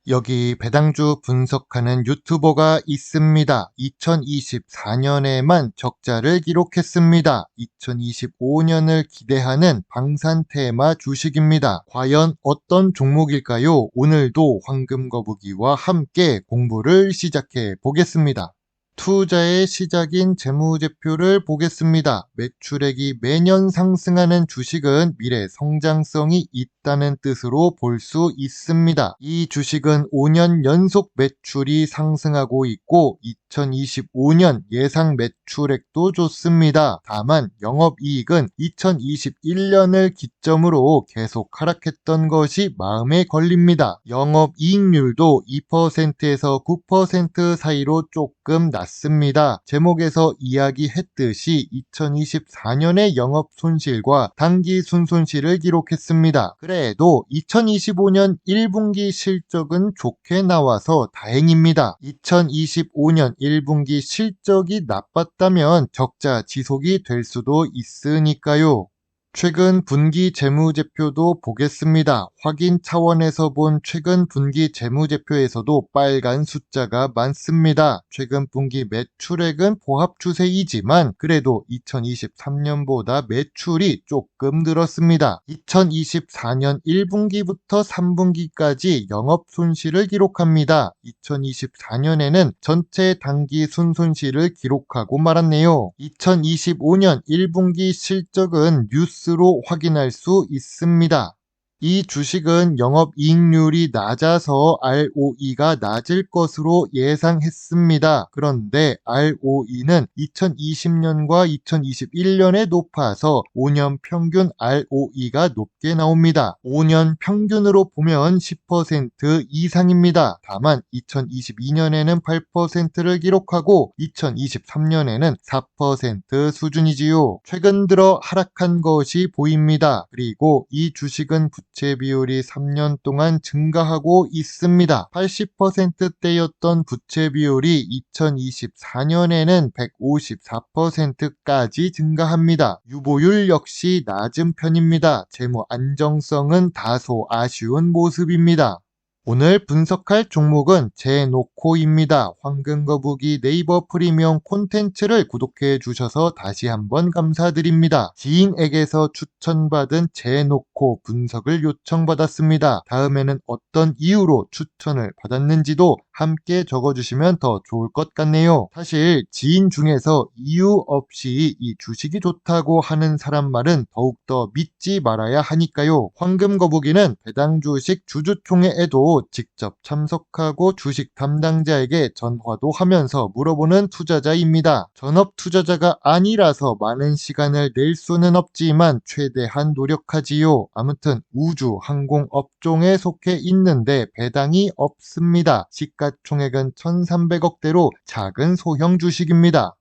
여기 배당주 분석하는 유튜버가 있습니다. 2024년에만 적자를 기록했습니다. 2025년을 기대하는 방산 테마 주식입니다. 과연 어떤 종목일까요? 오늘도 황금거북이와 함께 공부를 시작해 보겠습니다. 투자의 시작인 재무제표를 보겠습니다. 매출액이 매년 상승하는 주식은 미래 성장성이 있다는 뜻으로 볼 수 있습니다. 이 주식은 5년 연속 매출이 상승하고 있고 2025년 예상 매출액도 좋습니다. 다만 영업이익은 2021년을 기점으로 계속 하락했던 것이 마음에 걸립니다. 영업이익률도 2%에서 9% 사이로 조금 낮습니다. 제목에서 이야기했듯이 2024년의 영업 손실과 당기 순손실을 기록했습니다. 그래도 2025년 1분기 실적은 좋게 나와서 다행입니다. 2025년 1분기 실적이 나빴다면 적자 지속이 될 수도 있으니까요. 최근 분기 재무제표도 보겠습니다. 확인 차원에서 본 최근 분기 재무제표에서도 빨간 숫자가 많습니다. 최근 분기 매출액은 보합 추세이지만 그래도 2023년보다 매출이 조금 늘었습니다. 2024년 1분기부터 3분기까지 영업 손실을 기록합니다. 2024년에는 전체 당기 순손실을 기록하고 말았네요. 2025년 1분기 실적은 뉴스로 확인할 수 있습니다. 이 주식은 영업이익률이 낮아서 ROE가 낮을 것으로 예상했습니다. 그런데 ROE는 2020년과 2021년에 높아서 5년 평균 ROE가 높게 나옵니다. 5년 평균으로 보면 10% 이상입니다. 다만 2022년에는 8%를 기록하고 2023년에는 4% 수준이지요. 최근 들어 하락한 것이 보입니다. 그리고 이 주식은 부채 비율이 3년 동안 증가하고 있습니다. 80%대였던 부채 비율이 2024년에는 154%까지 증가합니다. 유보율 역시 낮은 편입니다. 재무 안정성은 다소 아쉬운 모습입니다. 오늘 분석할 종목은 제노코입니다. 황금거북이 네이버 프리미엄 콘텐츠를 구독해 주셔서 다시 한번 감사드립니다. 지인에게서 추천받은 제노코 분석을 요청받았습니다. 다음에는 어떤 이유로 추천을 받았는지도 함께 적어주시면 더 좋을 것 같네요. 사실 지인 중에서 이유 없이 이 주식이 좋다고 하는 사람 말은 더욱더 믿지 말아야 하니까요. 황금거북이는 배당주식 주주총회에도 직접 참석하고 주식 담당자에게 전화도 하면서 물어보는 투자자입니다. 전업 투자자가 아니라서 많은 시간을 낼 수는 없지만 최대한 노력하지요. 아무튼 우주 항공 업종에 속해 있는데 배당이 없습니다. 시가총액은 1300억대로 작은 소형 주식입니다.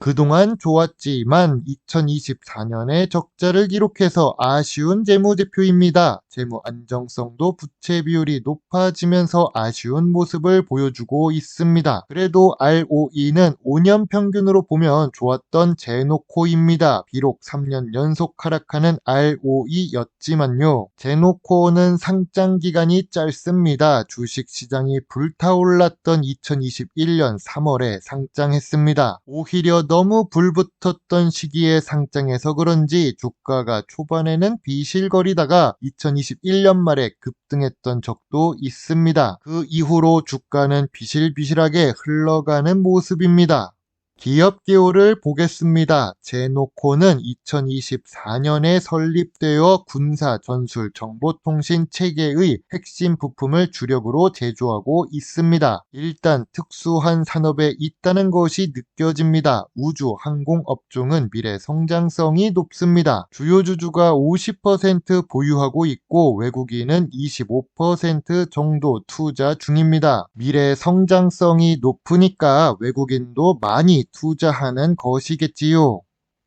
그동안 좋았지만 2024년에 적자를 기록해서 아쉬운 재무제표입니다. 재무 안정성도 부채 비율이 높아지면서 아쉬운 모습을 보여주고 있습니다. 그래도 ROE는 5년 평균으로 보면 좋았던 제노코입니다. 비록 3년 연속 하락하는 ROE였지만요. 제노코는 상장 기간이 짧습니다. 주식시장이 불타올랐던 2021년 3월에 상장했습니다. 오히려 너무 불붙었던 시기에 상장해서 그런지 주가가 초반에는 비실거리다가 2021년 말에 급등했던 적도 있습니다. 그 이후로 주가는 비실비실하게 흘러가는 모습입니다. 기업 기호를 보겠습니다. 제노코는 2024년에 설립되어 군사 전술 정보통신 체계의 핵심 부품을 주력으로 제조하고 있습니다. 일단 특수한 산업에 있다는 것이 느껴집니다. 우주 항공 업종은 미래 성장성이 높습니다. 주요 주주가 50% 보유하고 있고 외국인은 25% 정도 투자 중입니다. 미래 성장성이 높으니까 외국인도 많이 투자하는 것이겠지요.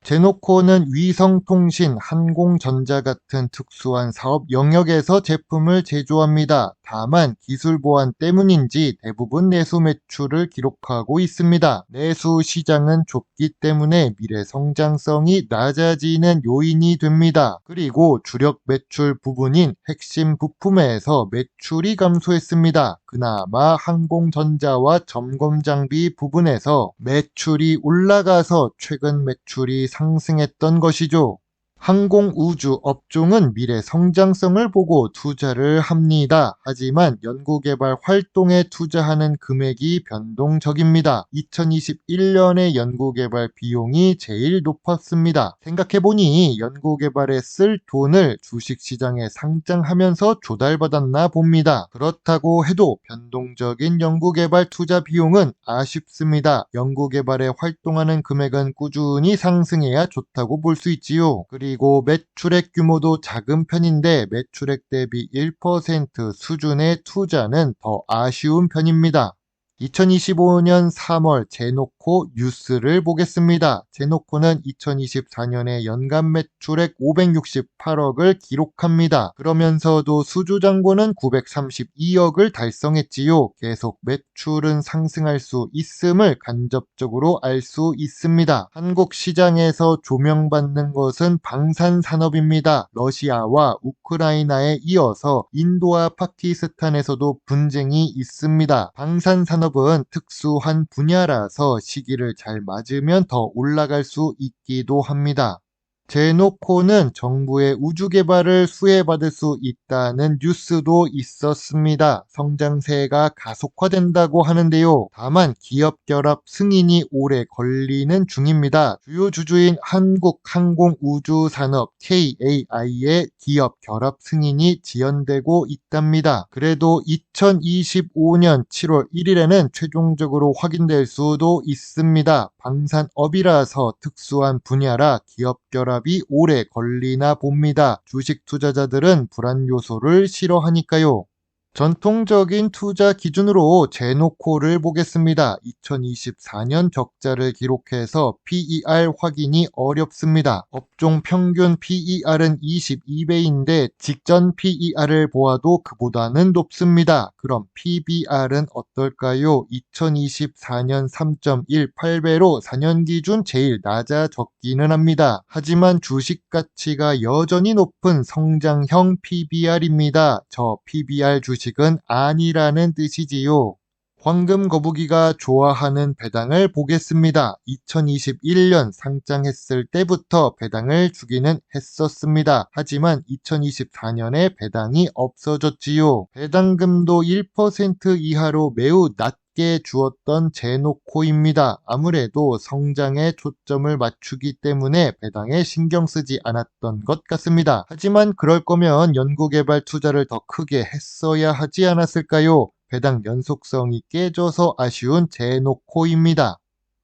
제노코는 위성통신, 항공전자 같은 특수한 사업 영역에서 제품을 제조합니다. 다만 기술 보완 때문인지 대부분 내수 매출을 기록하고 있습니다. 내수 시장은 좁기 때문에 미래 성장성이 낮아지는 요인이 됩니다. 그리고 주력 매출 부분인 핵심 부품에서 매출이 감소했습니다. 그나마 항공전자와 점검장비 부분에서 매출이 올라가서 최근 매출이 상승했던 것이죠. 항공우주 업종은 미래 성장성을 보고 투자를 합니다. 하지만 연구개발 활동에 투자하는 금액이 변동적입니다. 2021년에 연구개발 비용이 제일 높았습니다. 생각해보니 연구개발에 쓸 돈을 주식시장에 상장하면서 조달받았나 봅니다. 그렇다고 해도 변동적인 연구개발 투자 비용은 아쉽습니다. 연구개발에 활동하는 금액은 꾸준히 상승해야 좋다고 볼 수 있지요. 그리고 매출액 규모도 작은 편인데 매출액 대비 1% 수준의 투자는 더 아쉬운 편입니다. 2025년 3월 제노코 뉴스를 보겠습니다. 제노코는 2024년에 연간 매출액 568억을 기록합니다. 그러면서도 수주잔고는 932억을 달성했지요. 계속 매출은 상승할 수 있음을 간접적으로 알 수 있습니다. 한국 시장에서 조명받는 것은 방산산업입니다. 러시아와 우크라이나에 이어서 인도와 파키스탄에서도 분쟁이 있습니다. 방산산업은 특수한 분야라서 시기를 잘 맞으면 더 올라갈 수 있기도 합니다. 제노코는 정부의 우주 개발을 수혜받을 수 있다는 뉴스도 있었습니다. 성장세가 가속화된다고 하는데요. 다만 기업 결합 승인이 오래 걸리는 중입니다. 주요 주주인 한국항공우주산업 KAI의 기업 결합 승인이 지연되고 있답니다. 그래도 2025년 7월 1일에는 최종적으로 확인될 수도 있습니다. 방산업이라서 특수한 분야라 기업 결합이 오래 걸리나 봅니다. 주식 투자자들은 불안 요소를 싫어하니까요. 전통적인 투자 기준으로 제노코를 보겠습니다. 2024년 적자를 기록해서 PER 확인이 어렵습니다. 업종 평균 PER은 22배인데 직전 PER을 보아도 그보다는 높습니다. 그럼 PBR은 어떨까요? 2024년 3.18배로 4년 기준 제일 낮아졌기는 합니다. 하지만 주식 가치가 여전히 높은 성장형 PBR입니다. 저 PBR 주식은 아니라는 뜻이지요. 황금 거북이가 좋아하는 배당을 보겠습니다. 2021년 상장했을 때부터 배당을 주기는 했었습니다. 하지만 2024년에 배당이 없어졌지요. 배당금도 1% 이하로 매우 낮게 주었던 제노코입니다. 아무래도 성장에 초점을 맞추기 때문에 배당에 신경 쓰지 않았던 것 같습니다. 하지만 그럴 거면 연구개발 투자를 더 크게 했어야 하지 않았을까요? 배당 연속성이 깨져서 아쉬운 제노코입니다.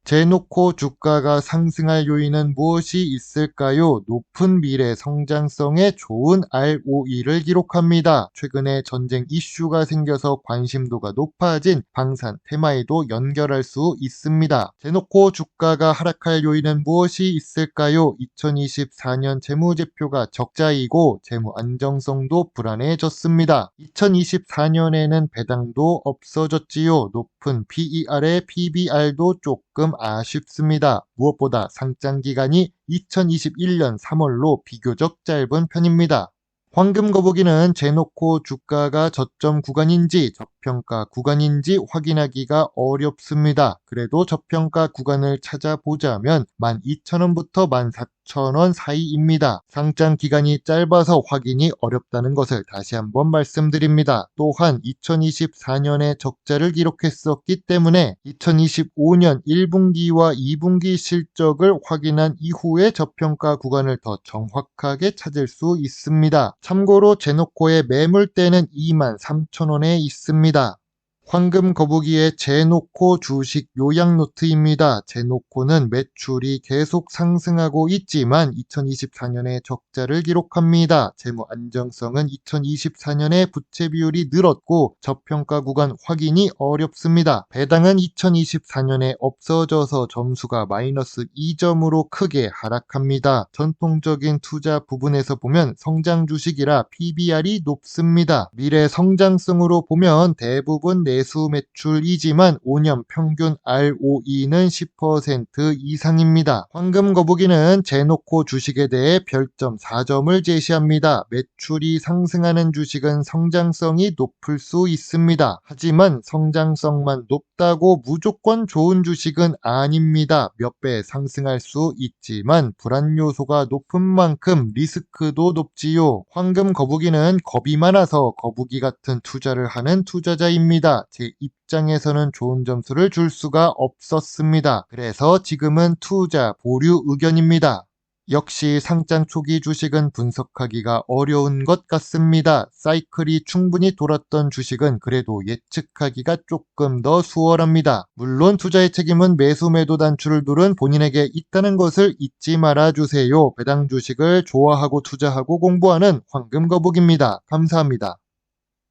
제노코 주가가 상승할 요인은 무엇이 있을까요? 높은 미래 성장성에 좋은 ROE를 기록합니다. 최근에 전쟁 이슈가 생겨서 관심도가 높아진 방산 테마에도 연결할 수 있습니다. 제노코 주가가 하락할 요인은 무엇이 있을까요? 2024년 재무제표가 적자이고 재무 안정성도 불안해졌습니다. 2024년에는 배당도 없어졌지요. 높은 PER에 PBR도 조금 아쉽습니다. 무엇보다 상장 기간이 2021년 3월로 비교적 짧은 편입니다. 황금거북이는 제노코 주가가 저점 구간인지 저평가 구간인지 확인하기가 어렵습니다. 그래도 저평가 구간을 찾아보자면 12,000원부터 14,000원 사이입니다. 상장 기간이 짧아서 확인이 어렵다는 것을 다시 한번 말씀드립니다. 또한 2024년에 적자를 기록했었기 때문에 2025년 1분기와 2분기 실적을 확인한 이후에 저평가 구간을 더 정확하게 찾을 수 있습니다. 참고로 제노코의 매물대는 23,000원에 있습니다. 황금 거북이의 제노코 주식 요약 노트입니다. 제노코는 매출이 계속 상승하고 있지만 2024년에 적자를 기록합니다. 재무 안정성은 2024년에 부채 비율이 늘었고 저평가 구간 확인이 어렵습니다. 배당은 2024년에 없어져서 점수가 마이너스 2점으로 크게 하락합니다. 전통적인 투자 부분에서 보면 성장 주식이라 PBR이 높습니다. 미래 성장성으로 보면 대부분 내수 매출이지만 5년 평균 ROE는 10% 이상입니다. 황금 거북이는 제노코 주식에 대해 별점 4점을 제시합니다. 매출이 상승하는 주식은 성장성이 높을 수 있습니다. 하지만 성장성만 높다고 무조건 좋은 주식은 아닙니다. 몇 배 상승할 수 있지만 불안 요소가 높은 만큼 리스크도 높지요. 황금 거북이는 겁이 많아서 거북이 같은 투자를 하는 투자자입니다. 제 입장에서는 좋은 점수를 줄 수가 없었습니다. 그래서 지금은 투자 보류 의견입니다. 역시 상장 초기 주식은 분석하기가 어려운 것 같습니다. 사이클이 충분히 돌았던 주식은 그래도 예측하기가 조금 더 수월합니다. 물론 투자의 책임은 매수 매도 단추를 두른 본인에게 있다는 것을 잊지 말아주세요. 배당 주식을 좋아하고 투자하고 공부하는 황금 거북입니다. 감사합니다.